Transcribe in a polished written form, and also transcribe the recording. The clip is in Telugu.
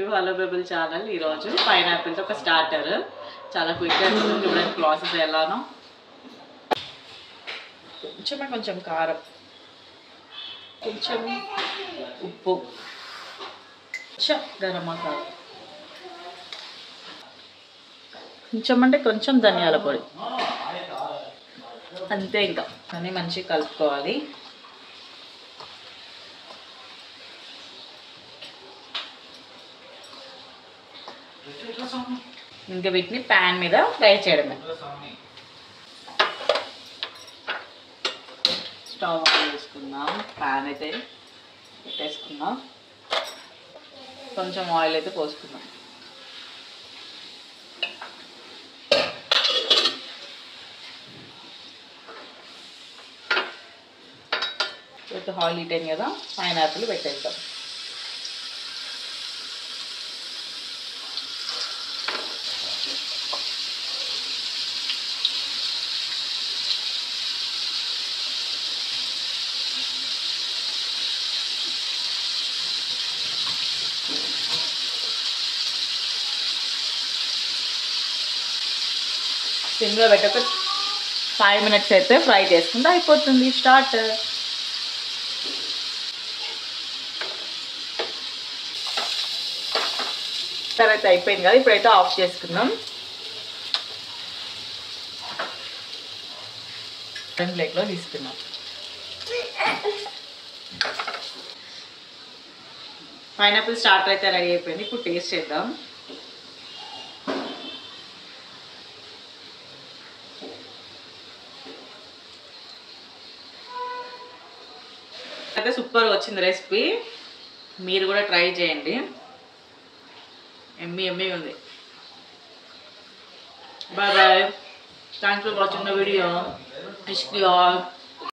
To hello బేబుల్ channel. ఈరోజు పైనాపిల్తో ఒక స్టార్టర్ చాలా క్విక్గా చూడండి ప్రాసెస్ ఎలానో. కొంచెం కారం, కొంచెం ఉప్పు, కొంచెం గరం మసాలా, కొంచెం అంటే కొంచెం ధనియాల పొడి, అంతే. ఇంకా అన్నీ మంచిగా కలుపుకోవాలి. ఇంకా వీటిని ప్యాన్ మీద ఫ్రై చేయడమే. స్టవ్ ఆన్ చేసుకుందాం. ప్యాన్ అయితే పెట్టేసుకుందాం. కొంచెం ఆయిల్ అయితే పోసుకుందాం. అయితే ఆయిల్ హీట్ అయింది కదా, పైనాపిల్ పెట్టేద్దాం. సిమ్లో పెట్టక 5 minutes అయితే ఫ్రై చేసుకుంటే అయిపోతుంది. స్టార్ట్. తర్వాత అయిపోయింది కదా, ఇప్పుడైతే ఆఫ్ చేసుకుందాం. ప్లేట్లో తీసుకుందాం. పైనాపిల్ స్టార్టర్ అయితే రెడీ అయిపోయింది. ఇప్పుడు టేస్ట్ చేద్దాం. అయితే సూపర్గా వచ్చింది రెసిపీ. మీరు కూడా ట్రై చేయండి. ఎమ్మీ ఉంది. Bye bye. Thanks for watching the video. Wish you all